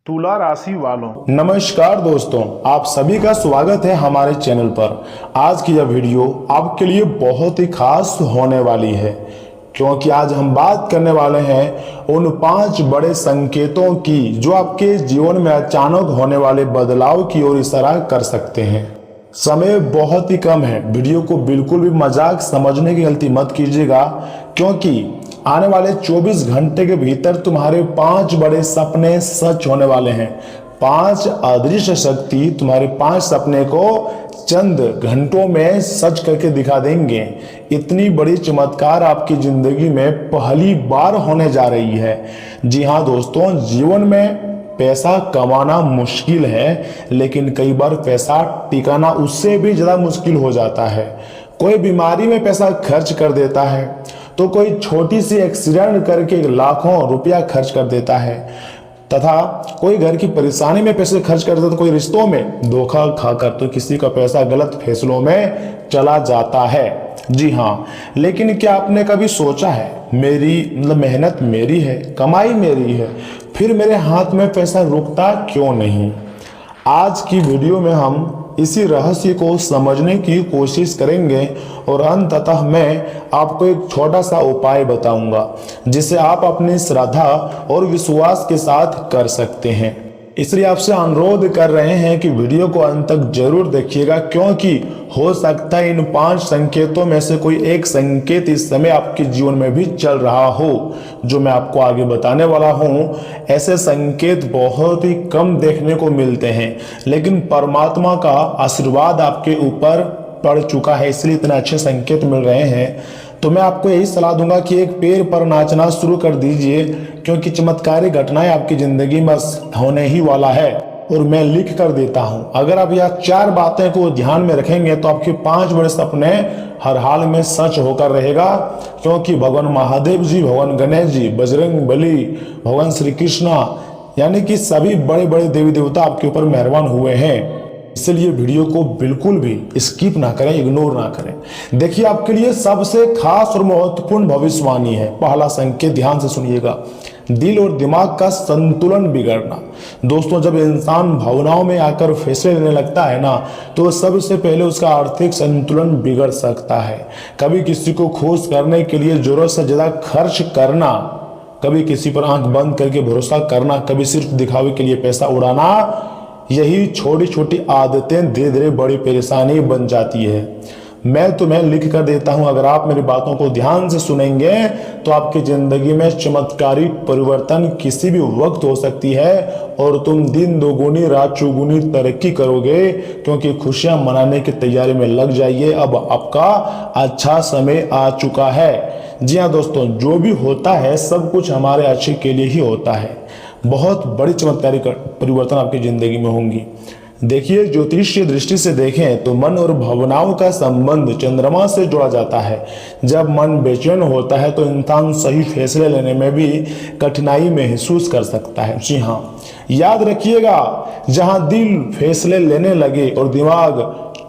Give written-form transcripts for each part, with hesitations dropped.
तुला राशि वालों, नमस्कार दोस्तों, आप सभी का स्वागत है हमारे चैनल पर। आज की यह वीडियो आपके लिए बहुत ही खास होने वाली है, क्योंकि आज हम बात करने वाले हैं उन 5 बड़े संकेतों की जो आपके जीवन में अचानक होने वाले बदलाव की ओर इशारा कर सकते हैं। समय बहुत ही कम है, वीडियो को बिल्कुल भी मजाक समझने की गलती मत कीजिएगा, क्योंकि आने वाले 24 घंटे के भीतर तुम्हारे 5 बड़े सपने सच होने वाले हैं। 5 अदृश्य शक्ति तुम्हारे 5 सपने को चंद घंटों में सच करके दिखा देंगे। इतनी बड़ी चमत्कार आपकी जिंदगी में पहली बार होने जा रही है। जी हाँ दोस्तों, जीवन में पैसा कमाना मुश्किल है, लेकिन कई बार पैसा टिकाना उससे भी ज्यादा मुश्किल हो जाता है। कोई बीमारी में पैसा खर्च कर देता है, तो कोई छोटी सी एक्सीडेंट करके लाखों रुपया खर्च कर देता है, तथा कोई घर की परेशानी में पैसे खर्च कर देता है, तो कोई रिश्तों में धोखा खाकर तो किसी का पैसा गलत फैसलों में चला जाता है। जी हाँ, लेकिन क्या आपने कभी सोचा है, मेरी मेहनत मेरी है, कमाई मेरी है, फिर मेरे हाथ में पैसा रुकता क्यों नहीं? आज की वीडियो में हम इसी रहस्य को समझने की कोशिश करेंगे और अंततः मैं आपको एक छोटा सा उपाय बताऊंगा, जिसे आप अपनी श्रद्धा और विश्वास के साथ कर सकते हैं। इसलिए आपसे अनुरोध कर रहे हैं कि वीडियो को अंत तक जरूर देखिएगा, क्योंकि हो सकता है इन 5 संकेतों में से कोई एक संकेत इस समय आपके जीवन में भी चल रहा हो, जो मैं आपको आगे बताने वाला हूं। ऐसे संकेत बहुत ही कम देखने को मिलते हैं, लेकिन परमात्मा का आशीर्वाद आपके ऊपर पड़ चुका है, इसलिए इतने अच्छे संकेत मिल रहे हैं। तो मैं आपको यही सलाह दूंगा कि एक पैर पर नाचना शुरू कर दीजिए, क्योंकि चमत्कारी घटनाएं आपकी जिंदगी में होने ही वाला है। और मैं लिख कर देता हूं, अगर आप यह 4 बातें को ध्यान में रखेंगे तो आपके 5 बड़े सपने हर हाल में सच होकर रहेगा, क्योंकि भगवान महादेव जी, भगवान गणेश जी, बजरंग बली, भगवान श्री कृष्णा, यानी कि सभी बड़े बड़े देवी देवता आपके ऊपर मेहरबान हुए हैं। इसलिए वीडियो को बिल्कुल भी स्किप ना करें, इग्नोर ना करें। देखिए, आपके लिए सबसे खास और महत्वपूर्ण भविष्यवाणी है। पहला संकेत ध्यान से सुनिएगा, दिल और दिमाग का संतुलन बिगड़ना। दोस्तों, जब इंसान भावनाओं में आकर फैसले लेने लगता है ना, तो सबसे पहले उसका आर्थिक संतुलन बिगड़ सकता है। कभी किसी को खुश करने के लिए जरूरत से ज्यादा खर्च करना, कभी किसी पर आंख बंद करके भरोसा करना, कभी सिर्फ दिखावे के लिए पैसा उड़ाना, यही छोटी छोटी आदतें धीरे धीरे बड़ी परेशानी बन जाती है। मैं तुम्हें लिख कर देता हूं, अगर आप मेरी बातों को ध्यान से सुनेंगे तो आपकी जिंदगी में चमत्कारी परिवर्तन किसी भी वक्त हो सकती है, और तुम दिन दोगुनी रात चौगुनी तरक्की करोगे, क्योंकि खुशियां मनाने की तैयारी में लग जाइए। अब आपका अच्छा समय आ चुका है। जी हाँ दोस्तों, जो भी होता है सब कुछ हमारे अच्छे के लिए ही होता है। बहुत बड़ी चमत्कारी परिवर्तन आपकी जिंदगी में होंगी। देखिए, ज्योतिषीय दृष्टि से देखें तो मन और भावनाओं का संबंध चंद्रमा से जुड़ा जाता है। जब मन बेचैन होता है तो इंसान सही फैसले लेने में भी कठिनाई महसूस कर सकता है। जी हाँ, याद रखिएगा, जहां दिल फैसले लेने लगे और दिमाग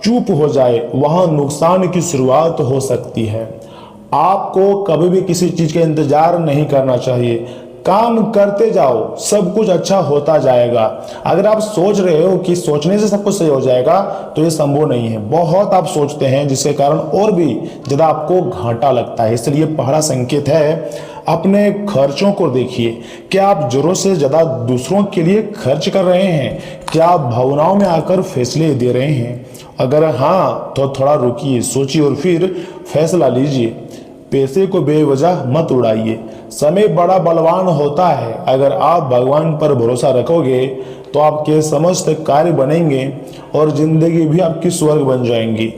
चुप हो जाए, वहां नुकसान की शुरुआत हो सकती है। आपको कभी भी किसी चीज का इंतजार नहीं करना चाहिए, काम करते जाओ, सब कुछ अच्छा होता जाएगा। अगर आप सोच रहे हो कि सोचने से सब कुछ सही हो जाएगा, तो ये संभव नहीं है। बहुत आप सोचते हैं, जिसके कारण और भी ज्यादा आपको घाटा लगता है। इसलिए पहला संकेत है, अपने खर्चों को देखिए। क्या आप जरूरत से ज्यादा दूसरों के लिए खर्च कर रहे हैं? क्या आप भावनाओं में आकर फैसले दे रहे हैं? अगर हाँ, तो थोड़ा रुकिए, सोचिए और फिर फैसला लीजिए। पैसे को बेवजह मत उड़ाइए। समय बड़ा बलवान होता है। अगर आप भगवान पर भरोसा रखोगे तो आपके समस्त कार्य बनेंगे और जिंदगी भी आपकी स्वर्ग बन जाएंगी।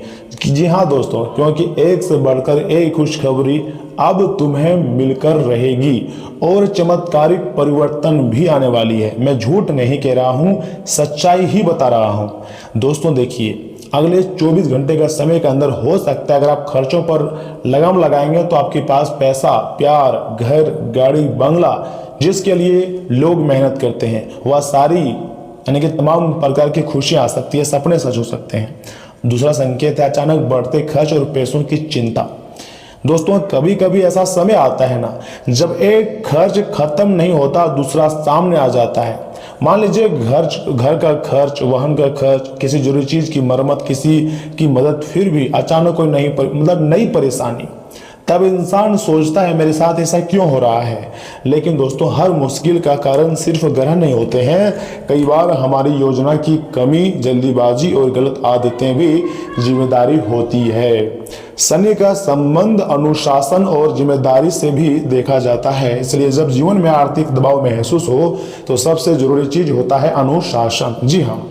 जी हाँ दोस्तों, क्योंकि एक से बढ़कर एक खुशखबरी अब तुम्हें मिलकर रहेगी और चमत्कारिक परिवर्तन भी आने वाली है। मैं झूठ नहीं कह रहा हूं, सच्चाई ही बता रहा हूं। दोस्तों देखिए, अगले 24 घंटे का समय के अंदर हो सकता है, अगर आप खर्चों पर लगाम लगाएंगे तो आपके पास पैसा, प्यार, घर, गाड़ी, बंगला, जिसके लिए लोग मेहनत करते हैं, वह सारी यानी कि तमाम प्रकार की खुशियां आ सकती है, सपने सच हो सकते हैं। दूसरा संकेत है अचानक बढ़ते खर्च और पैसों की चिंता। दोस्तों, कभी कभी ऐसा समय आता है ना, जब एक खर्च खत्म नहीं होता, दूसरा सामने आ जाता है। मान लीजिए घर का खर्च, वाहन का खर्च, किसी जरूरी चीज की मरम्मत, किसी की मदद, फिर भी अचानक कोई नई परेशानी, तब इंसान सोचता है मेरे साथ ऐसा क्यों हो रहा है। लेकिन दोस्तों, हर मुश्किल का कारण सिर्फ ग्रह नहीं होते हैं। कई बार हमारी योजना की कमी, जल्दीबाजी और गलत आदतें भी जिम्मेदारी होती है। शनि का संबंध अनुशासन और जिम्मेदारी से भी देखा जाता है। इसलिए जब जीवन में आर्थिक दबाव महसूस हो तो सबसे जरूरी चीज होता है अनुशासन। जी हाँ,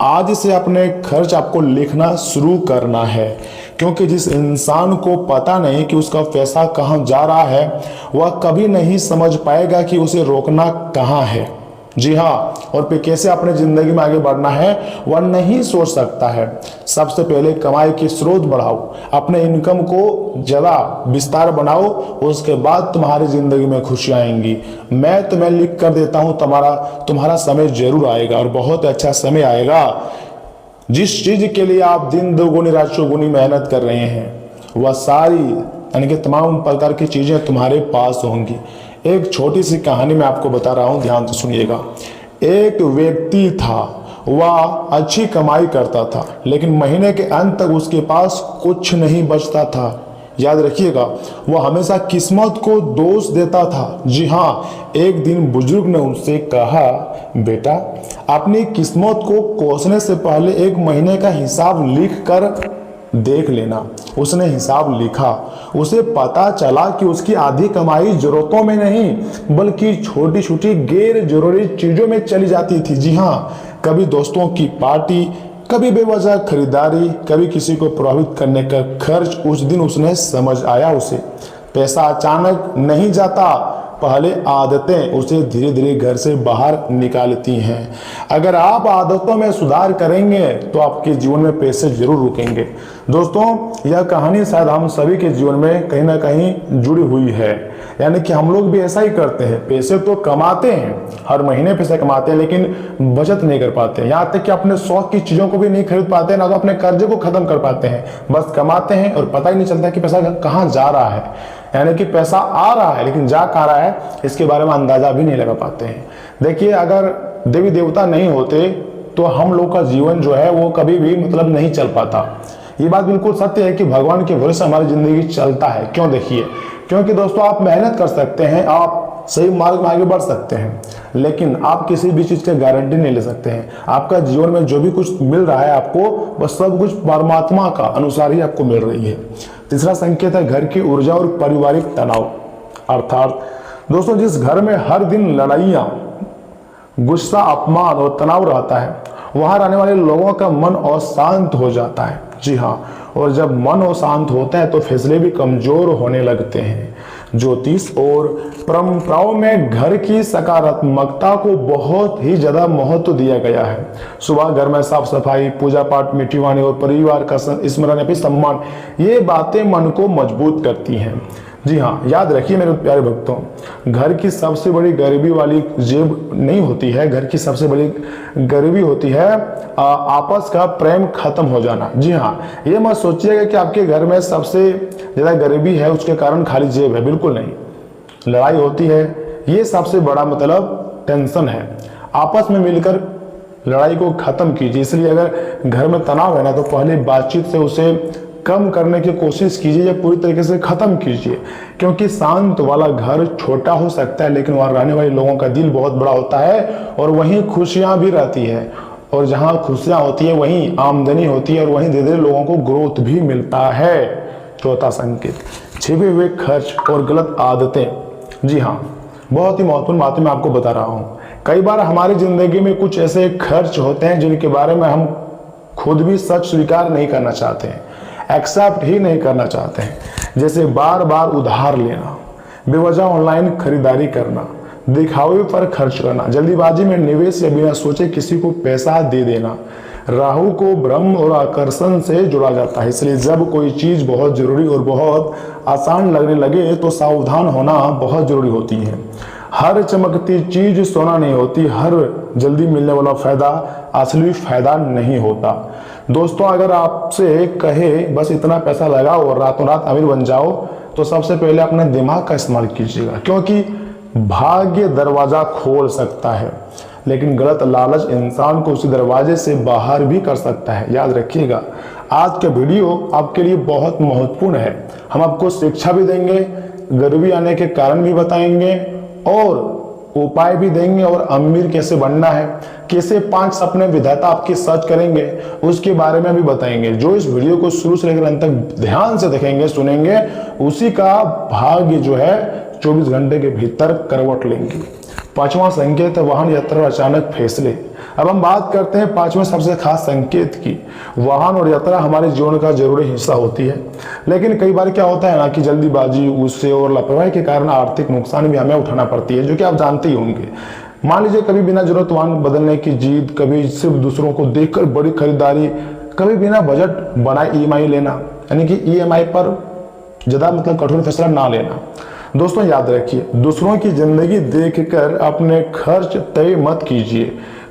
आज से अपने खर्च आपको लिखना शुरू करना है, क्योंकि जिस इंसान को पता नहीं कि उसका पैसा कहाँ जा रहा है, वह कभी नहीं समझ पाएगा कि उसे रोकना कहाँ है। जी हाँ, और फिर कैसे अपने जिंदगी में आगे बढ़ना है वह नहीं सोच सकता है। सबसे पहले कमाई के स्रोत बढ़ाओ, अपने इनकम को ज्यादा विस्तार बनाओ, उसके बाद तुम्हारी जिंदगी में खुशियां आएंगी। मैं तुम्हें लिख कर देता हूं, तुम्हारा समय जरूर आएगा और बहुत अच्छा समय आएगा। जिस चीज के लिए आप दिन दोगुनी रात चौगुनी मेहनत कर रहे हैं, वह सारी यानी कि तमाम प्रकार की चीजें तुम्हारे पास होंगी। एक छोटी सी कहानी मैं आपको बता रहा हूं, ध्यान से सुनिएगा। एक व्यक्ति था, वह अच्छी कमाई करता था, लेकिन महीने के अंत तक उसके पास कुछ नहीं बचता था। याद रखिएगा, वह हमेशा किस्मत को दोष देता था। जी हाँ, एक दिन बुजुर्ग ने उससे कहा, बेटा, अपनी किस्मत को कोसने से पहले एक महीने का हिसाब लिख कर देख लेना। उसने हिसाब लिखा, उसे पता चला कि उसकी आधी कमाई जरूरतों में नहीं बल्कि छोटी छोटी गैर जरूरी चीजों में चली जाती थी। जी हाँ, कभी दोस्तों की पार्टी, कभी बेवजह खरीदारी, कभी किसी को प्रभावित करने का खर्च। उस दिन उसने समझ आया, उसे पैसा अचानक नहीं जाता, पहले आदतें उसे धीरे धीरे घर से बाहर निकालती हैं। अगर आप आदतों में सुधार करेंगे तो आपके जीवन में पैसे जरूर रुकेंगे। दोस्तों, यह कहानी शायद हम सभी के जीवन में कहीं ना कहीं जुड़ी हुई है। यानी कि हम लोग भी ऐसा ही करते हैं, पैसे तो कमाते हैं, हर महीने पैसे कमाते हैं, लेकिन बचत नहीं कर पाते। यहाँ तक कि अपने शौक की चीजों को भी नहीं खरीद पाते, ना तो अपने कर्जे को खत्म कर पाते हैं। बस कमाते हैं और पता ही नहीं चलता कि पैसा कहाँ जा रहा है। यानी कि पैसा आ रहा है लेकिन जा कहाँ रहा है, इसके बारे में अंदाजा भी नहीं लगा पाते हैं। देखिए, अगर देवी देवता नहीं होते तो हम लोग का जीवन जो है वो कभी भी नहीं चल पाता। ये बात बिल्कुल सत्य है कि भगवान के भरोसे हमारी जिंदगी चलता है। क्यों? देखिए, क्योंकि दोस्तों, आप मेहनत कर सकते हैं, आप सही मार्ग में आगे बढ़ सकते हैं, लेकिन आप किसी भी चीज की गारंटी नहीं ले सकते हैं। आपका जीवन में जो भी कुछ मिल रहा है आपको, वह सब कुछ परमात्मा का अनुसार ही आपको मिल रही है। तीसरा संकेत है घर की ऊर्जा और पारिवारिक तनाव। अर्थात दोस्तों, जिस घर में हर दिन लड़ाइयाँ, गुस्सा, अपमान और तनाव रहता है, वहां रहने वाले लोगों का मन अशांत हो जाता है। जी हाँ, और जब मन अशांत होता है तो फैसले भी कमजोर होने लगते हैं। ज्योतिष और परंपराओं में घर की सकारात्मकता को बहुत ही ज्यादा महत्व दिया गया है। सुबह घर में साफ सफाई, पूजा पाठ, मीठी वाणी और परिवार का स्मरण या सम्मान, ये बातें मन को मजबूत करती हैं। जी हाँ, याद रखिए मेरे प्यारे भक्तों, घर की सबसे बड़ी गरीबी वाली जेब नहीं होती है, घर की सबसे बड़ी गरीबी होती है आपस का प्रेम खत्म हो जाना। जी हाँ, ये मत सोचिएगा कि आपके घर में सबसे ज्यादा गरीबी है उसके कारण खाली जेब है, बिल्कुल नहीं। लड़ाई होती है, ये सबसे बड़ा टेंशन है। आपस में मिलकर लड़ाई को खत्म कीजिए। इसलिए अगर घर में तनाव है ना, तो पहले बातचीत से उसे कम करने की कोशिश कीजिए या पूरी तरीके से खत्म कीजिए। क्योंकि शांत वाला घर छोटा हो सकता है, लेकिन वहां रहने वाले लोगों का दिल बहुत बड़ा होता है और वहीं खुशियां भी रहती है। और जहां खुशियां होती है वहीं आमदनी होती है और वहीं धीरे धीरे लोगों को ग्रोथ भी मिलता है। चौथा संकेत, छिपे हुए खर्च और गलत आदतें। जी हाँ, बहुत ही महत्वपूर्ण बातें मैं आपको बता रहा हूँ। कई बार हमारी जिंदगी में कुछ ऐसे खर्च होते हैं जिनके बारे में हम खुद भी सच स्वीकार नहीं करना चाहते हैं, एक्सेप्ट ही नहीं करना चाहते हैं। जैसे बार बार उधार लेना, बेवजह ऑनलाइन खरीदारी करना, दिखावे पर खर्च करना, जल्दीबाजी में निवेश या बिना सोचे किसी को पैसा दे देना। राहु को ब्रह्म और आकर्षण से जुड़ा जाता है। इसलिए जब कोई चीज बहुत जरूरी और बहुत आसान लगने लगे तो सावधान होना बहुत जरूरी होती है। हर चमकती चीज सोना नहीं होती, हर जल्दी मिलने वाला फायदा असली फायदा नहीं होता। दोस्तों, अगर आपसे कहे बस इतना पैसा लगाओ और रातों रात अमीर बन जाओ, तो सबसे पहले अपने दिमाग का इस्तेमाल कीजिएगा, क्योंकि भाग्य दरवाजा खोल सकता है लेकिन गलत लालच इंसान को उसी दरवाजे से बाहर भी कर सकता है। याद रखिएगा, आज का वीडियो आपके लिए बहुत महत्वपूर्ण है। हम आपको शिक्षा भी देंगे, गरीबी आने के कारण भी बताएंगे और उपाय भी देंगे, और अमीर कैसे बनना है, कैसे 5 सपने विधाता आपके सच करेंगे, उसके बारे में भी बताएंगे। जो इस वीडियो को शुरू से लेकर अंत तक ध्यान से देखेंगे, सुनेंगे, उसी का भाग्य जो है 24 घंटे के भीतर करवट लेंगे। 5वां संकेत है वाहन यात्रा और अचानक फैसले। अब हम बात करते हैं 5वें सबसे खास संकेत की। वाहन और यात्रा हमारे जीवन का जरूरी हिस्सा होती है, लेकिन कई बार क्या होता है ना कि जल्दीबाजी, गुस्से और लापरवाही के कारण आर्थिक नुकसान भी हमें उठाना पड़ती है, जो कि आप जानते ही होंगे। मान लीजिए कभी बिना जरूरत वाहन बदलने की जिद, कभी सिर्फ दूसरों को देखकर बड़ी खरीदारी, कभी बिना बजट बनाए EMI लेना, यानी कि EMI पर ज्यादा कठोर फैसला ना लेना। दोस्तों याद रखिए, दूसरों की जिंदगी देखकर अपने खर्च तय मत कीजिए,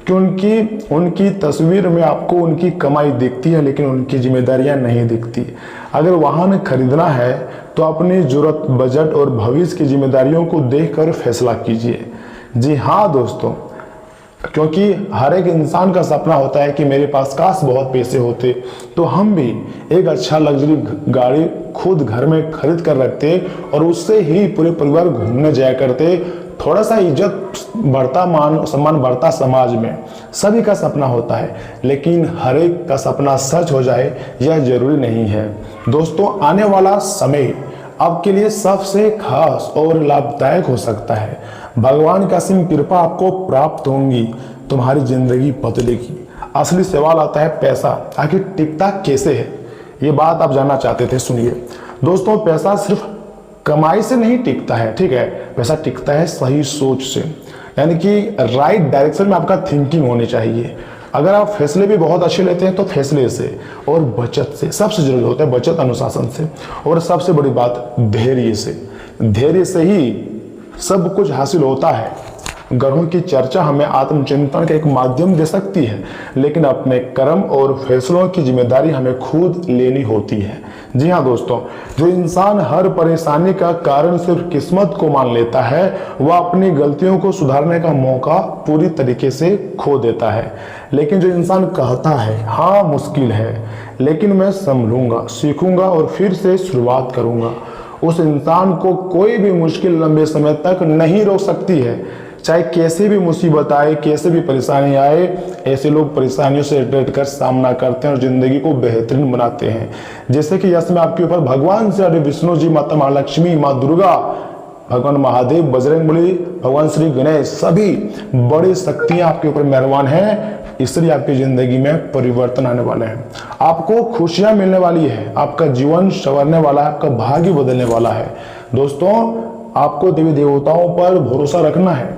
क्योंकि उनकी तस्वीर में आपको उनकी कमाई दिखती है, लेकिन उनकी जिम्मेदारियां नहीं दिखती। अगर वाहन खरीदना है तो अपनी जरूरत, बजट और भविष्य की जिम्मेदारियों को देखकर फैसला कीजिए। जी हाँ दोस्तों, क्योंकि हर एक इंसान का सपना होता है कि मेरे पास काश बहुत पैसे होते तो हम भी एक अच्छा लग्जरी गाड़ी खुद घर में खरीद कर रखते और उससे ही पूरे परिवार घूमने जाया करते। थोड़ा सा इज्जत बढ़ता, मान सम्मान बढ़ता समाज में। सभी का सपना होता है, लेकिन हर एक का सपना सच हो जाए यह जरूरी नहीं है। दोस्तों, आने वाला समय आपके लिए सबसे खास और लाभदायक हो सकता है। भगवान की असीम कृपा आपको प्राप्त होंगी, तुम्हारी जिंदगी बदलेगी। असली सवाल आता है पैसा आखिर टिकता कैसे है, ये बात आप जानना चाहते थे। सुनिए दोस्तों, पैसा सिर्फ कमाई से नहीं टिकता है, ठीक है। पैसा टिकता है सही सोच से, यानी कि राइट डायरेक्शन में आपका थिंकिंग होनी चाहिए। अगर आप फैसले भी बहुत अच्छे लेते हैं तो फैसले से और बचत से, सबसे जरूरी होता है बचत, अनुशासन से, और सबसे बड़ी बात धैर्य से। धैर्य से ही सब कुछ हासिल होता है। ग्रहों की चर्चा हमें आत्मचिंतन का एक माध्यम दे सकती है, लेकिन अपने कर्म और फैसलों की जिम्मेदारी हमें खुद लेनी होती है। जी हाँ दोस्तों, जो इंसान हर परेशानी का कारण सिर्फ किस्मत को मान लेता है, वह अपनी गलतियों को सुधारने का मौका पूरी तरीके से खो देता है। लेकिन जो इंसान कहता है हाँ मुश्किल है, लेकिन मैं संभलूंगा, सीखूंगा और फिर से शुरुआत करूंगा, उस इंसान को कोई भी मुश्किल लंबे समय तक नहीं रोक सकती है। चाहे कैसे भी मुसीबत आए, कैसे भी परेशानी आए, ऐसे लोग परेशानियों से डट कर सामना करते हैं और जिंदगी को बेहतरीन बनाते हैं। जैसे कि यश में आपके ऊपर भगवान श्री विष्णु जी, माता महालक्ष्मी, माँ दुर्गा, भगवान महादेव, बजरंगबली, भगवान श्री गणेश, सभी बड़ी शक्तियां आपके ऊपर मेहरबान हैं। इसलिए आपकी जिंदगी में परिवर्तन आने वाले हैं, आपको खुशियां मिलने वाली है, आपका जीवन संवरने वाला है, आपका भाग्य बदलने वाला है। दोस्तों, आपको देवी देवताओं पर भरोसा रखना है,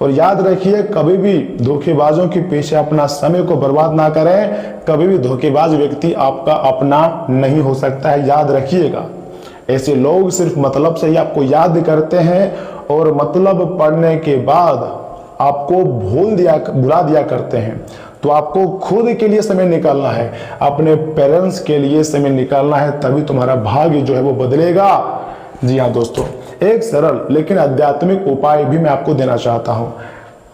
और याद रखिए कभी भी धोखेबाजों के पीछे अपना समय को बर्बाद ना करें। कभी भी धोखेबाज व्यक्ति आपका अपना नहीं हो सकता है, याद रखिएगा। ऐसे लोग सिर्फ मतलब से ही आपको याद करते हैं और मतलब पढ़ने के बाद आपको भुला दिया करते हैं। तो आपको खुद के लिए समय निकालना है, अपने पेरेंट्स के लिए समय निकालना है, तभी तुम्हारा भाग्य जो है वो बदलेगा। जी हाँ दोस्तों, एक सरल लेकिन आध्यात्मिक उपाय भी मैं आपको देना चाहता हूं।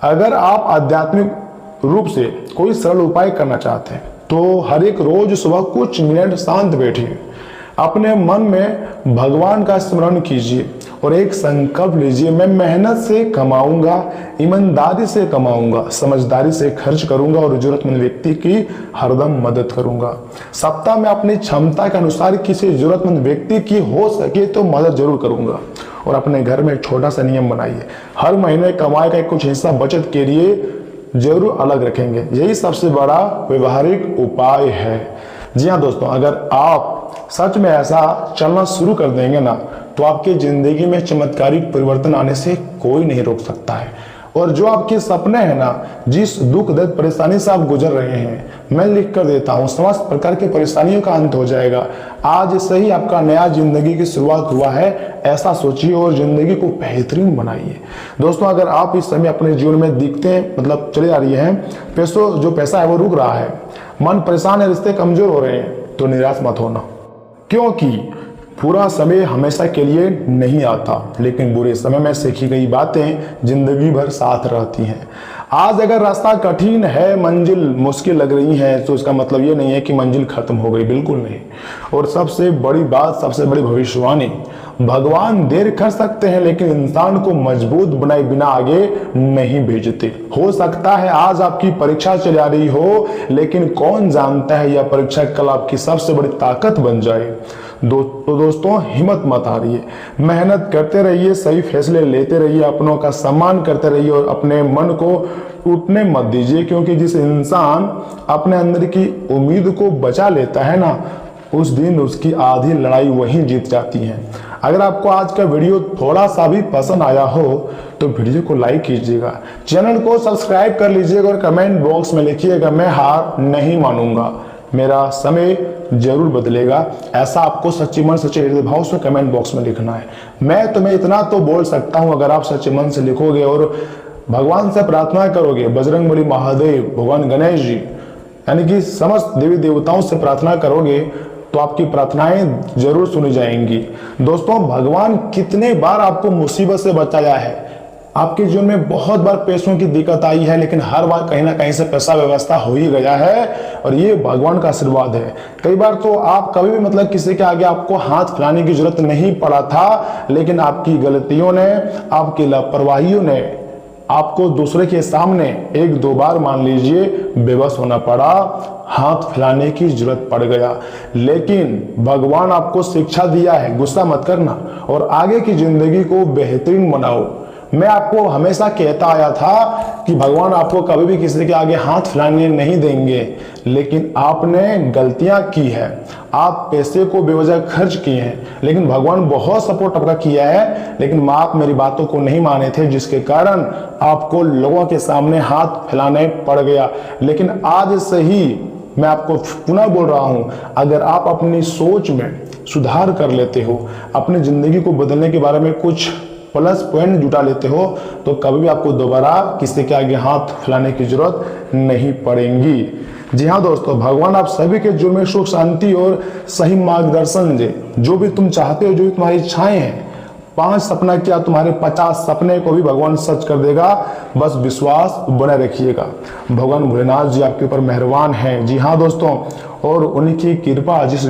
अगर आप आध्यात्मिक रूप से कोई सरल उपाय करना चाहते हैं तो हर एक रोज सुबह कुछ मिनट शांत बैठिए, अपने मन में भगवान का स्मरण कीजिए और एक संकल्प लीजिए, मैं मेहनत से कमाऊंगा, ईमानदारी से कमाऊंगा, समझदारी से खर्च करूंगा और जरूरतमंद व्यक्ति की हरदम मदद करूंगा। सप्ताह में अपनी क्षमता के अनुसार किसी जरूरतमंद व्यक्ति की हो सके तो मदद जरूर करूंगा। और अपने घर में एक छोटा सा नियम बनाइए, हर महीने कमाई का कुछ हिस्सा बचत के लिए जरूर अलग रखेंगे। यही सबसे बड़ा व्यवहारिक उपाय है। जी हाँ दोस्तों, अगर आप सच में ऐसा चलना शुरू कर देंगे ना, तो आपकी जिंदगी में चमत्कारिक परिवर्तन आने से कोई नहीं रोक सकता है। और जो आपके सपने हैं ना, जिस दुख दर्द परेशानी से आप गुजर रहे हैं, मैं लिख कर देता हूँ, समस्त प्रकार की परेशानियों का अंत हो जाएगा। आज से ही आपका नया जिंदगी की शुरुआत हुआ है, ऐसा सोचिए और जिंदगी को बेहतरीन बनाइए। दोस्तों, अगर आप इस समय अपने जीवन में दिखते चले आ रही हैं, जो पैसा है वो रुक रहा है, मन परेशान है, रिश्ते कमजोर हो रहे हैं, तो निराश मत होना, क्योंकि पूरा समय हमेशा के लिए नहीं आता, लेकिन बुरे समय में सीखी गई बातें जिंदगी भर साथ रहती हैं। आज अगर रास्ता कठिन है, मंजिल मुश्किल लग रही है, तो इसका मतलब ये नहीं है कि मंजिल खत्म हो गई, बिल्कुल नहीं। और सबसे बड़ी बात, सबसे बड़ी भविष्यवाणी, भगवान देर कर सकते हैं लेकिन इंसान को मजबूत बनाए बिना आगे नहीं भेजते। हो सकता है आज आपकी परीक्षा चली आ रही हो, लेकिन कौन जानता है यह परीक्षा कल आपकी सबसे बड़ी ताकत बन जाए। तो दोस्तों, हिम्मत मत हारिए, मेहनत करते रहिए, सही फैसले लेते रहिए, अपनों का सम्मान करते रहिए और अपने मन को टूटने मत दीजिए, क्योंकि जिस इंसान अपने अंदर की उम्मीद को बचा लेता है ना, उस दिन उसकी आधी लड़ाई वहीं जीत जाती है। अगर आपको आज का वीडियो थोड़ा सा भी पसंद आया हो तो वीडियो को लाइक कीजिएगा, चैनल को सब्सक्राइब कर लीजिएगा और कमेंट बॉक्स में लिखिएगा मैं हार नहीं मानूंगा, मेरा समय जरूर बदलेगा। ऐसा आपको सच्चे मन सच्चे हृदय भाव से कमेंट बॉक्स में लिखना है। मैं तुम्हें इतना तो बोल सकता हूं, अगर आप सच्चे मन से लिखोगे और भगवान से प्रार्थना करोगे, बजरंगबली महादेव, भगवान गणेश जी, यानी कि समस्त देवी देवताओं से प्रार्थना करोगे तो आपकी प्रार्थनाएं जरूर सुनी जाएंगी। दोस्तों, भगवान कितने बार आपको मुसीबत से बचाया है। आपके जीवन में बहुत बार पैसों की दिक्कत आई है, लेकिन हर बार कहीं ना कहीं से पैसा व्यवस्था हो ही गया है, और ये भगवान का आशीर्वाद है। कई बार तो आप कभी भी मतलब किसी के आगे आपको हाथ फैलाने की जरूरत नहीं पड़ा था, लेकिन आपकी गलतियों ने, आपकी लापरवाहियों ने आपको दूसरे के सामने एक दो बार मान लीजिए बेबस होना पड़ा, हाथ फैलाने की जरूरत पड़ गया। लेकिन भगवान आपको शिक्षा दिया है, गुस्सा मत करना और आगे की जिंदगी को बेहतरीन बनाओ। मैं आपको हमेशा कहता आया था कि भगवान आपको कभी भी किसी के आगे हाथ फैलाने नहीं देंगे, लेकिन आपने गलतियां की है, आप पैसे को बेवजह खर्च किए हैं, लेकिन भगवान बहुत सपोर्ट आपका किया है, लेकिन आप मेरी बातों को नहीं माने थे, जिसके कारण आपको लोगों के सामने हाथ फैलाने पड़ गया। लेकिन आज से ही मैं आपको पुनः बोल रहा हूं, अगर आप अपनी सोच में सुधार कर लेते हो, अपनी जिंदगी को बदलने के बारे में कुछ प्लस पॉइंट जुटा लेते हो, तो कभी भी आपको दोबारा किसी के आगे हाथ फैलाने की जरूरत नहीं पड़ेगी। जी हाँ दोस्तों, भगवान आप सभी के जीवन में सुख शांति और सही मार्गदर्शन दे। जो भी तुम चाहते हो, जो भी तुम्हारी इच्छाएं हैं, 5 सपना क्या तुम्हारे 50 सपने को भी भगवान सच कर देगा, बस विश्वास बने रखिएगा। भगवान भोलेनाथ जी आपके ऊपर मेहरबान हैं। जी हाँ दोस्तों, और उनकी कृपा जिस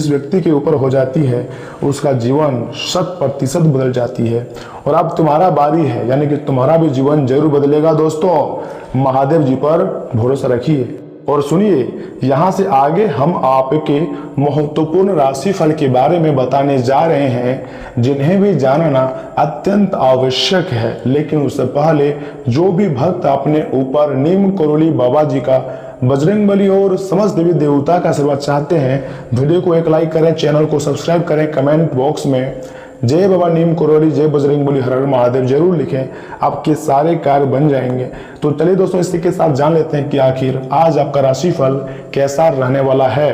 व्यक्ति के ऊपर हो जाती है, उसका जीवन 100% बदल जाती है। और अब तुम्हारा बारी है, यानी कि तुम्हारा भी जीवन जरूर बदलेगा। दोस्तों, महादेव जी पर भरोसा रखिए। और सुनिए, यहाँ से आगे हम आपके महत्वपूर्ण राशिफल के बारे में बताने जा रहे हैं, जिन्हें भी जानना अत्यंत आवश्यक है। लेकिन उससे पहले जो भी भक्त अपने ऊपर नीम करोली बाबा जी का, बजरंगबली और समस्त देवी देवता का आशीर्वाद चाहते हैं, वीडियो को एक लाइक करें, चैनल को सब्सक्राइब करें, कमेंट बॉक्स में जय बाबा नीम करोली, जय बजरंगबली, हर हर महादेव जरूर लिखें, आपके सारे कार्य बन जाएंगे। तो चलिए दोस्तों, इसी के साथ जान लेते हैं कि आखिर आज आपका राशिफल कैसा रहने वाला है।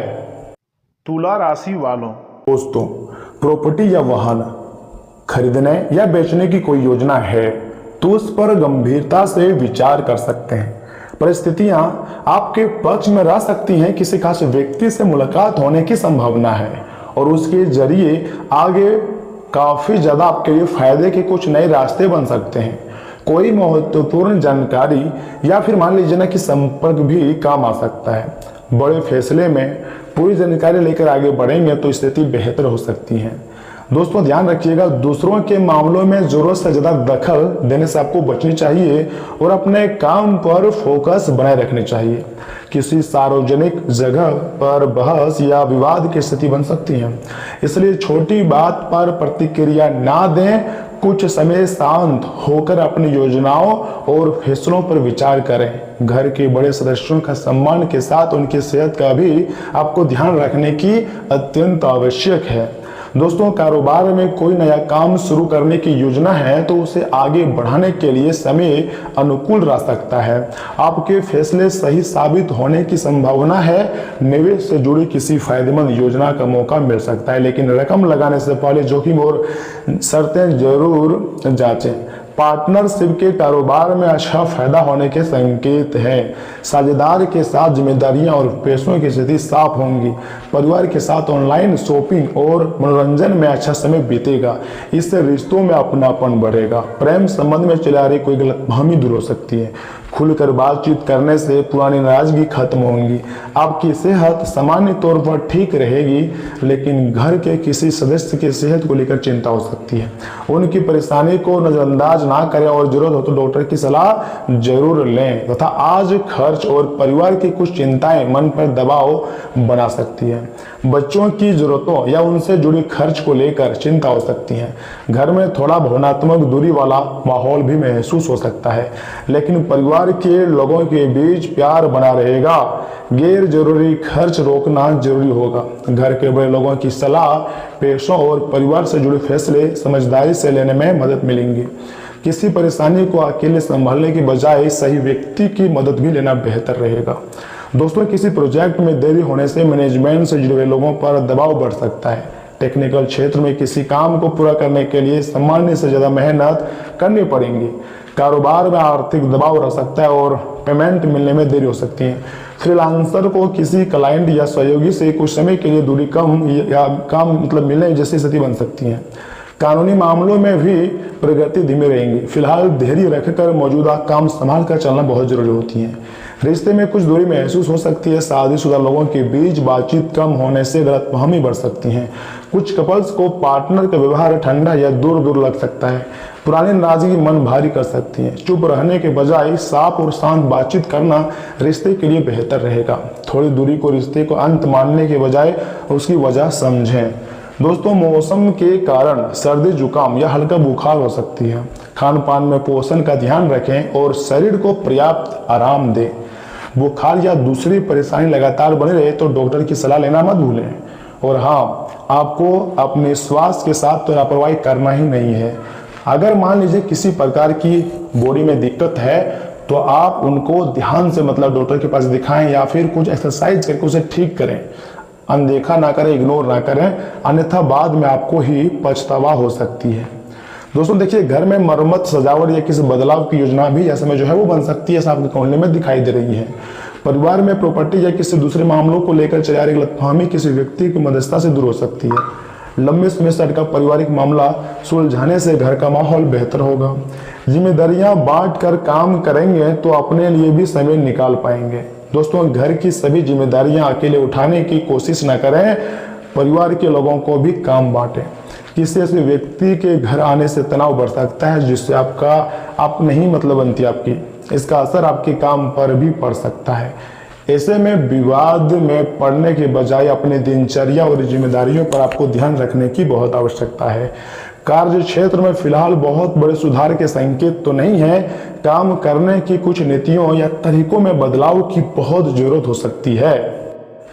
तुला राशि वालों, दोस्तों, प्रॉपर्टी या वाहन खरीदने या बेचने की कोई योजना है तो उस पर गंभीरता से विचार कर सकते हैं। परिस्थितियां आपके पक्ष में रह सकती हैं। किसी खास व्यक्ति से मुलाकात होने की संभावना है और उसके जरिए आगे काफी ज्यादा आपके लिए फायदे के कुछ नए रास्ते बन सकते हैं। कोई महत्वपूर्ण जानकारी या फिर मान लीजिए ना कि संपर्क भी काम आ सकता है। बड़े फैसले में पूरी जानकारी लेकर आगे बढ़ेंगे तो स्थिति बेहतर हो सकती है। दोस्तों, ध्यान रखिएगा, दूसरों के मामलों में जरूरत से ज्यादा दखल देने से आपको बचनी चाहिए और अपने काम पर फोकस बनाए रखने चाहिए। किसी सार्वजनिक जगह पर बहस या विवाद की स्थिति बन सकती है, इसलिए छोटी बात पर प्रतिक्रिया ना दें। कुछ समय शांत होकर अपनी योजनाओं और फैसलों पर विचार करें। घर के बड़े सदस्यों का सम्मान के साथ उनकी सेहत का भी आपको ध्यान रखने की अत्यंत आवश्यक है। दोस्तों, कारोबार में कोई नया काम शुरू करने की योजना है तो उसे आगे बढ़ाने के लिए समय अनुकूल रह सकता है। आपके फैसले सही साबित होने की संभावना है। निवेश से जुड़ी किसी फायदेमंद योजना का मौका मिल सकता है, लेकिन रकम लगाने से पहले जोखिम और शर्तें जरूर जांचें। पार्टनरशिप के कारोबार में अच्छा फायदा होने के संकेत हैं। साझेदार के साथ जिम्मेदारियां और पैसों की स्थिति साफ होंगी। परिवार के साथ ऑनलाइन शॉपिंग और मनोरंजन में अच्छा समय बीतेगा। इससे रिश्तों में अपनापन बढ़ेगा। प्रेम संबंध में चले आ रही कोई गलतफहमी दूर हो सकती है। खुलकर बातचीत करने से पुरानी नाराजगी खत्म होंगी। आपकी सेहत सामान्य तौर पर ठीक रहेगी, लेकिन घर के किसी सदस्य की सेहत को लेकर चिंता हो सकती है। उनकी परेशानी को नजरअंदाज ना करें और जरूरत हो तो डॉक्टर की सलाह जरूर लें। तथा आज खर्च और परिवार की कुछ चिंताएं मन पर दबाव बना सकती है। बच्चों की जरूरतों या उनसे जुड़ी खर्च को लेकर चिंता हो सकती है। घर में थोड़ा भावनात्मक दूरी वाला माहौल भी महसूस हो सकता है, लेकिन परिवार के लोगों के बीच प्यार बना रहेगा। गैर जरूरी खर्च रोकना जरूरी होगा। घर के बड़े लोगों की सलाह, पैसों और परिवार से जुड़े फैसले समझदारी से लेने में मदद मिलेंगी। किसी परेशानी को अकेले संभालने की बजाय सही व्यक्ति की मदद भी लेना बेहतर रहेगा। दोस्तों, किसी प्रोजेक्ट में देरी होने से मैनेजमेंट से जुड़े हुए लोगों पर दबाव बढ़ सकता है। टेक्निकल क्षेत्र में किसी काम को पूरा करने के लिए सामान्य से ज़्यादा मेहनत करनी पड़ेगी। कारोबार में आर्थिक दबाव रह सकता है और पेमेंट मिलने में देरी हो सकती है। फ्रीलांसर को किसी क्लाइंट या सहयोगी से कुछ समय के लिए दूरी कम या काम मिलने जैसी स्थिति बन सकती है। कानूनी मामलों में भी प्रगति धीमी रहेंगी। फिलहाल धैर्य रखकर मौजूदा काम संभाल कर चलना बहुत जरूरी होती है। रिश्ते में कुछ दूरी महसूस हो सकती है। शादीशुदा लोगों के बीच बातचीत कम होने से गलतफहमी बढ़ सकती है। कुछ कपल्स को पार्टनर का व्यवहार ठंडा या दूर दूर लग सकता है। पुरानी नाराजगी मन भारी कर सकती है। चुप रहने के बजाय साफ और शांत बातचीत करना रिश्ते के लिए बेहतर रहेगा। थोड़ी दूरी को रिश्ते को अंत मानने के बजाय उसकी वजह समझें। दोस्तों, मौसम के कारण सर्दी जुकाम या हल्का बुखार हो सकती है। खान पान में पोषण का ध्यान रखें और शरीर को पर्याप्त आराम दें। बुखार या दूसरी परेशानी लगातार बनी रहे तो डॉक्टर की सलाह लेना मत भूलें। और हाँ, आपको अपने स्वास्थ्य के साथ तो लापरवाही करना ही नहीं है। अगर मान लीजिए किसी प्रकार की बॉडी में दिक्कत है तो आप उनको ध्यान से डॉक्टर के पास दिखाएं या फिर कुछ एक्सरसाइज करके उसे ठीक करें। अनदेखा ना करें, इग्नोर ना करें, अन्यथा बाद में आपको ही पछतावा हो सकती है। दोस्तों देखिए, घर में मरम्मत, सजावट या किसी बदलाव की योजना भी ऐसे में वो बन सकती है, ऐसा आपके कौनले में दिखाई दे रही है। परिवार में प्रॉपर्टी या किसी दूसरे मामलों को लेकर चल रही गलतफहमी किसी व्यक्ति की मध्यस्थता से दूर हो सकती है। लंबे समय से अटका पारिवारिक मामला सुलझाने से घर का माहौल बेहतर होगा। जिम्मेदारियां बांट कर काम करेंगे तो अपने लिए भी समय निकाल पाएंगे। दोस्तों, घर की सभी जिम्मेदारियां अकेले उठाने की कोशिश न करें। परिवार के लोगों को भी काम बांटें। किसी ऐसे व्यक्ति के घर आने से तनाव बढ़ सकता है जिससे आप नहीं बनती आपकी। इसका असर आपके काम पर भी पड़ सकता है। ऐसे में विवाद में पड़ने के बजाय अपने दिनचर्या और जिम्मेदारियों पर आपको ध्यान रखने की बहुत आवश्यकता है। कार्य क्षेत्र में फिलहाल बहुत बड़े सुधार के संकेत तो नहीं है। काम करने की कुछ नीतियों या तरीकों में बदलाव की बहुत जरूरत हो सकती है।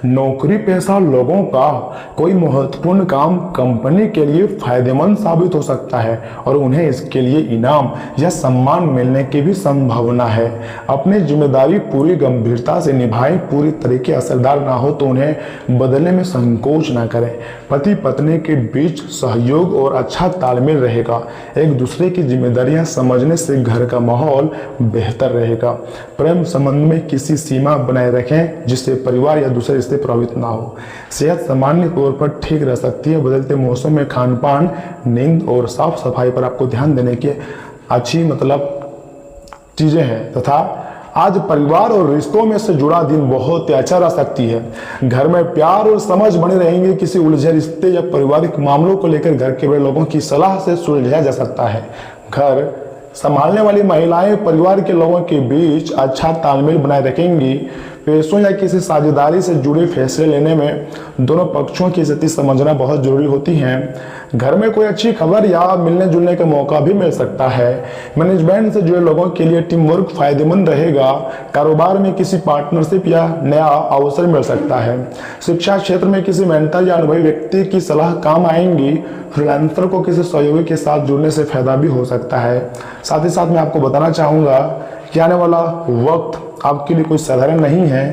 नौकरी पेशा लोगों का कोई महत्वपूर्ण काम कंपनी के लिए फायदेमंद साबित हो सकता है और उन्हें इसके लिए इनाम या सम्मान मिलने की भी संभावना है। अपनी जिम्मेदारी पूरी गंभीरता से निभाएं। पूरी तरीके असरदार ना हो तो उन्हें बदलने में संकोच ना करें। पति पत्नी के बीच सहयोग और अच्छा तालमेल रहेगा। एक दूसरे की जिम्मेदारियां समझने से घर का माहौल बेहतर रहेगा। प्रेम संबंध में किसी सीमा बनाए रखें जिससे परिवार या दूसरे रिश्ते प्रभावित ना हो। सेहत सामान्य तौर पर ठीक रह सकती है। बदलते मौसम में खान पान, नींद और साफ सफाई पर आपको ध्यान देने की अच्छी चीजें हैं। तथा आज परिवार और रिश्तों में से जुड़ा दिन बहुत ही अच्छा रह सकती है। घर में प्यार और समझ बने रहेंगे। किसी उलझे रिश्ते या पारिवारिक मामलों को लेकर घर के बड़े लोगों की सलाह से सुलझाया जा सकता है। घर संभालने वाली महिलाएं परिवार के लोगों के बीच अच्छा तालमेल बनाए रखेंगी। पैसों या किसी साझेदारी से जुड़े फैसले लेने में दोनों पक्षों की स्थिति समझना बहुत जरूरी होती है। घर में कोई अच्छी खबर या मिलने जुलने का मौका भी मिल सकता है। मैनेजमेंट से जुड़े लोगों के लिए टीम वर्क फायदेमंद रहेगा। कारोबार में किसी पार्टनरशिप या नया अवसर मिल सकता है। शिक्षा क्षेत्र में किसी मेंटर या अनुभवी व्यक्ति की सलाह काम आएंगी। फ्रीलांसर को किसी सहयोगी के साथ जुड़ने से फायदा भी हो सकता है। साथ ही साथ मैं आपको बताना चाहूँगा कि आने वाला वक्त आपके लिए कोई साधारण नहीं है।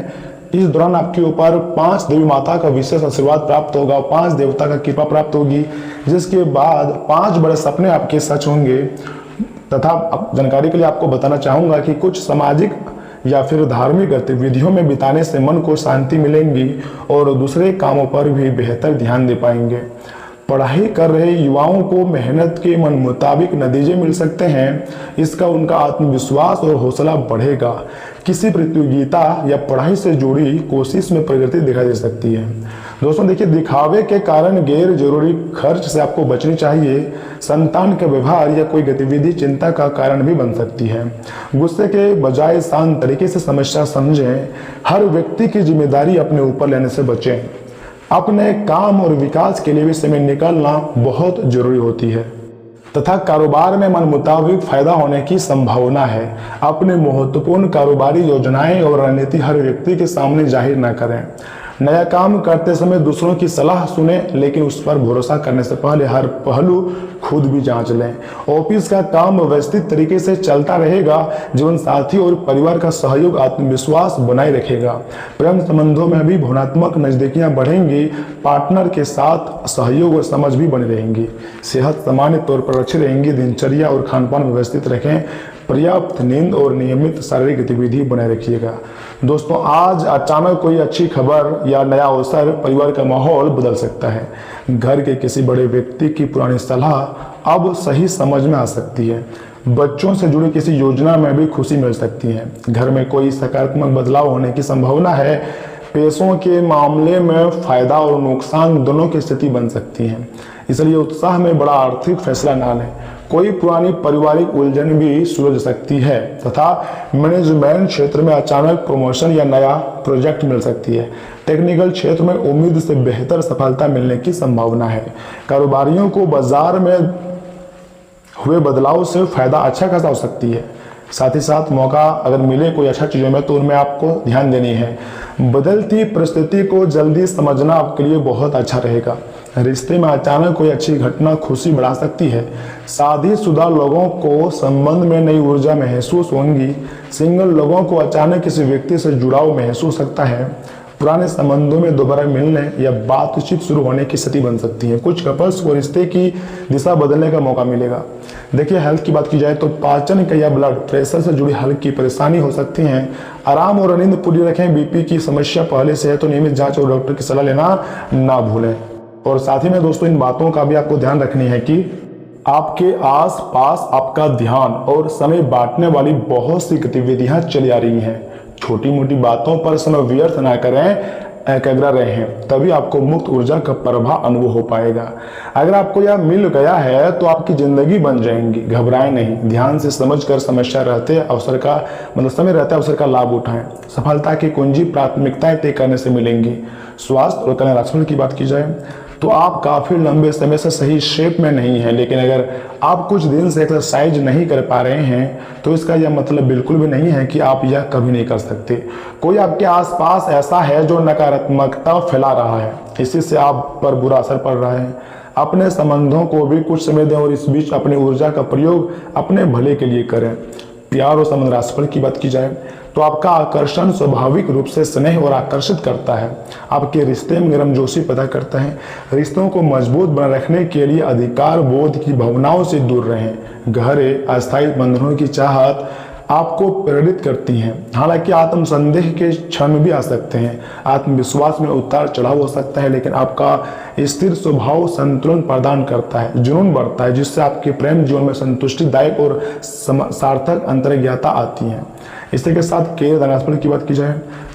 इस दौरान आपके ऊपर 5 देवी माता का विशेष आशीर्वाद प्राप्त होगा, 5 देवता का कृपा प्राप्त होगी, जिसके बाद 5 बड़े सपने आपके सच होंगे। तथा अब जानकारी के लिए आपको बताना चाहूँगा कि कुछ सामाजिक या फिर धार्मिक गतिविधियों में बिताने से मन को शांति मिलेगी और दूसरे कामों पर भी बेहतर ध्यान दे पाएंगे। पढ़ाई कर रहे युवाओं को मेहनत के मन मुताबिक नतीजे मिल सकते हैं। इसका उनका आत्मविश्वास और हौसला बढ़ेगा। किसी प्रतियोगिता या पढ़ाई से जुड़ी कोशिश में प्रगति दिखाई दे सकती है। दोस्तों देखिए, दिखावे के कारण गैर जरूरी खर्च से आपको बचनी चाहिए। संतान का व्यवहार या कोई गतिविधि चिंता का कारण भी बन सकती है। गुस्से के बजाय शांत तरीके से समस्या समझें। हर व्यक्ति की जिम्मेदारी अपने ऊपर लेने से बचें। अपने काम और विकास के लिए भी समय निकालना बहुत जरूरी होती है तथा कारोबार में मन मुताबिक फायदा होने की संभावना है। अपने महत्वपूर्ण कारोबारी योजनाएं और रणनीति हर व्यक्ति के सामने जाहिर न करें। नया काम करते समय दूसरों की सलाह सुने, लेकिन उस पर भरोसा करने से पहले हर पहलू खुद भी जांच लें। ऑफिस का काम व्यवस्थित तरीके से चलता रहेगा। जीवन साथी और परिवार का सहयोग आत्मविश्वास बनाए रखेगा। प्रेम संबंधों में भी भावनात्मक नजदीकियां बढ़ेंगी। पार्टनर के साथ सहयोग और समझ भी बनी रहेंगी। सेहत सामान्य तौर पर अच्छी रहेंगी। दिनचर्या और खानपान व्यवस्थित रखें। पर्याप्त नींद और नियमित शारीरिक गतिविधि बनाए रखिएगा। दोस्तों, आज अचानक कोई अच्छी खबर या नया अवसर परिवार का माहौल बदल सकता है। घर के किसी बड़े व्यक्ति की पुरानी सलाह अब सही समझ में आ सकती है। बच्चों से जुड़ी किसी योजना में भी खुशी मिल सकती है। घर में कोई सकारात्मक बदलाव होने की संभावना है। पैसों के मामले में फायदा और नुकसान दोनों की स्थिति बन सकती है, इसलिए उत्साह में बड़ा आर्थिक फैसला ना लें। कोई पुरानी पारिवारिक उलझन भी सुलझ सकती है तथा मैनेजमेंट क्षेत्र में अचानक प्रमोशन या नया प्रोजेक्ट मिल सकती है। टेक्निकल क्षेत्र में उम्मीद से बेहतर सफलता मिलने की संभावना है। कारोबारियों को बाजार में हुए बदलाव से फायदा अच्छा खासा हो सकती है। साथ ही साथ मौका अगर मिले कोई अच्छा चीज़ों में तो उनमें आपको ध्यान देनी है। बदलती परिस्थिति को जल्दी समझना आपके लिए बहुत अच्छा रहेगा। रिश्ते में अचानक कोई अच्छी घटना खुशी बढ़ा सकती है। शादीशुदा लोगों को संबंध में नई ऊर्जा महसूस होगी। सिंगल लोगों को अचानक किसी व्यक्ति से जुड़ाव महसूस हो सकता है। पुराने संबंधों में दोबारा मिलने या बातचीत शुरू होने की स्थिति बन सकती है। कुछ कपल्स को रिश्ते की दिशा बदलने का मौका मिलेगा। देखिए, हेल्थ की बात की जाए तो पाचन का या ब्लड प्रेशर से जुड़ी हल्की परेशानी हो सकती है। आराम और नींद पूरी रखें। बीपी की समस्या पहले से है तो नियमित जांच और डॉक्टर की सलाह लेना ना भूलें। और साथ ही में दोस्तों, इन बातों का भी आपको ध्यान रखनी है कि आपके आसपास आपका ध्यान और समय बांटने वाली बहुत सी गतिविधियां चली आ रही हैं। छोटी मोटी बातों पर समय व्यर्थ ना करें, एकाग्र रहें, तभी आपको मुक्त ऊर्जा का प्रभाव अनुभव हो पाएगा। अगर आपको यह मिल गया है तो आपकी जिंदगी बन जाएंगी। घबराएं नहीं, ध्यान से समझकर समस्या रहते अवसर का समय रहते अवसर का लाभ उठाएं। सफलता की कुंजी प्राथमिकताएं तय करने से मिलेंगी। स्वास्थ्य और कल्याण राशिफल की बात की जाए तो आप काफी लंबे समय से सही शेप में नहीं है, लेकिन अगर आप कुछ दिन से एक्सरसाइज नहीं कर पा रहे हैं तो इसका यह मतलब बिल्कुल भी नहीं है कि आप यह कभी नहीं कर सकते। कोई आपके आसपास ऐसा है जो नकारात्मकता फैला रहा है, इसी से आप पर बुरा असर पड़ रहा है। अपने संबंधों को भी कुछ समय दें और इस बीच अपनी ऊर्जा का प्रयोग अपने भले के लिए करें। प्यार और संबंध राशिफल की बात की जाए तो आपका आकर्षण स्वाभाविक रूप से स्नेह और आकर्षित करता है। आपके रिश्ते में गर्मजोशी पैदा करता है। रिश्तों को मजबूत बनाए रखने के लिए अधिकार बोध की भावनाओं से दूर रहें। गहरे अस्थायी बंधनों की चाहत आपको प्रेरित करती हैं। हालांकि आत्मसंदेह के क्षण भी आ सकते हैं। आत्मविश्वास में उतार चढ़ाव हो सकता है, लेकिन आपका स्थिर स्वभाव संतुलन प्रदान करता है। जुनून बढ़ता है, जिससे आपके प्रेम जीवन में संतुष्टिदायक और सार्थक अंतर्ज्ञता आती है। इसी के साथ कैरियर राशिफल की बात की जाए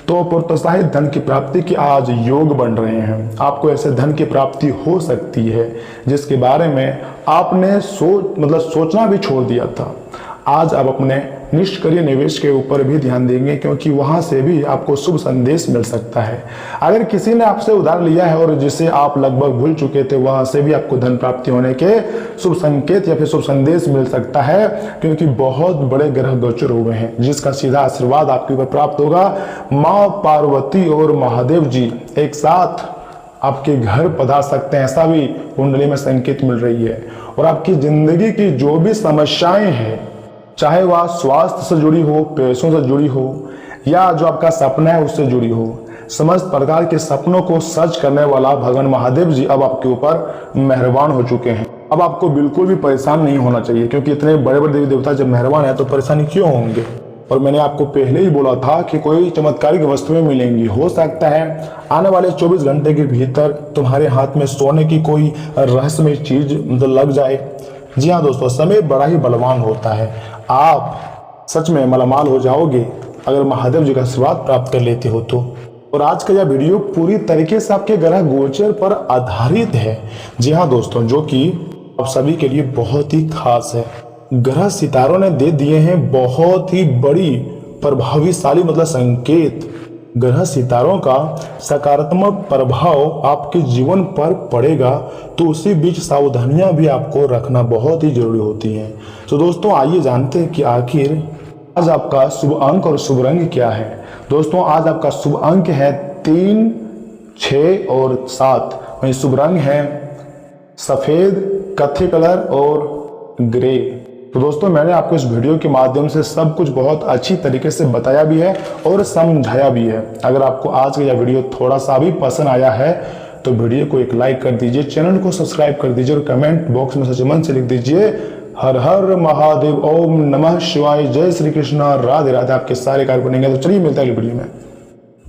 तो प्रोत्साहित धन की प्राप्ति के आज योग बन रहे हैं। आपको ऐसे धन की प्राप्ति हो सकती है जिसके बारे में आपने सोचना भी छोड़ दिया था। आज आप अपने निष्क्रिय निवेश के ऊपर भी ध्यान देंगे, क्योंकि वहां से भी आपको शुभ संदेश मिल सकता है। अगर किसी ने आपसे उधार लिया है और जिसे आप लगभग भूल चुके थे, वहां से भी आपको धन प्राप्ति होने के शुभ संकेत या फिर शुभ संदेश मिल सकता है, क्योंकि बहुत बड़े ग्रह गोचर हुए हैं जिसका सीधा आशीर्वाद आपके ऊपर प्राप्त होगा। माँ पार्वती और महादेव जी एक साथ आपके घर पधार सकते हैं, ऐसा भी कुंडली में संकेत मिल रही है। और आपकी जिंदगी की जो भी समस्याएं हैं, चाहे वह स्वास्थ्य से जुड़ी हो, पैसों से जुड़ी हो या जो आपका सपना है उससे जुड़ी हो, समस्त प्रकार के सपनों को सच करने वाला भगवान महादेव जी अब आपके ऊपर मेहरबान हो चुके हैं। अब आपको बिल्कुल भी परेशान नहीं होना चाहिए, क्योंकि इतने बड़े बड़े देवी देवता जब मेहरबान है तो परेशानी क्यों होंगे। और मैंने आपको पहले ही बोला था कि कोई चमत्कारिक वस्तुएं मिलेंगी। हो सकता है आने वाले 24 घंटे के भीतर तुम्हारे हाथ में सोने की कोई रहस्यमय चीज लग जाए। जी हाँ दोस्तों, समय बड़ा ही बलवान होता है। आप सच में मालामाल हो जाओगे अगर महादेव जी का आशीर्वाद प्राप्त कर लेते हो तो। और आज का यह वीडियो पूरी तरीके से आपके ग्रह गोचर पर आधारित है। जी हाँ दोस्तों, जो कि आप सभी के लिए बहुत ही खास है। ग्रह सितारों ने दे दिए हैं बहुत ही बड़ी प्रभावशाली संकेत। ग्रह सितारों का सकारात्मक प्रभाव आपके जीवन पर पड़ेगा, तो उसी बीच सावधानियां भी आपको रखना बहुत ही जरूरी होती हैं। तो दोस्तों आइए जानते हैं कि आखिर आज आपका शुभ अंक और शुभ रंग क्या है। दोस्तों आज आपका शुभ अंक है 3, 6 और 7। वहीं शुभ रंग है सफेद, कत्थे कलर और ग्रे। तो दोस्तों मैंने आपको इस वीडियो के माध्यम से सब कुछ बहुत अच्छी तरीके से बताया भी है और समझाया भी है। अगर आपको आज का यह वीडियो थोड़ा सा भी पसंद आया है तो वीडियो को एक लाइक कर दीजिए, चैनल को सब्सक्राइब कर दीजिए और कमेंट बॉक्स में सच्चे मन से लिख दीजिए हर हर महादेव, ओम नमः शिवाय, जय श्री कृष्णा, राधे राधे। आपके सारे कार्य बनेंगे। तो चलिए मिलता है अगली वीडियो में।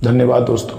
धन्यवाद दोस्तों।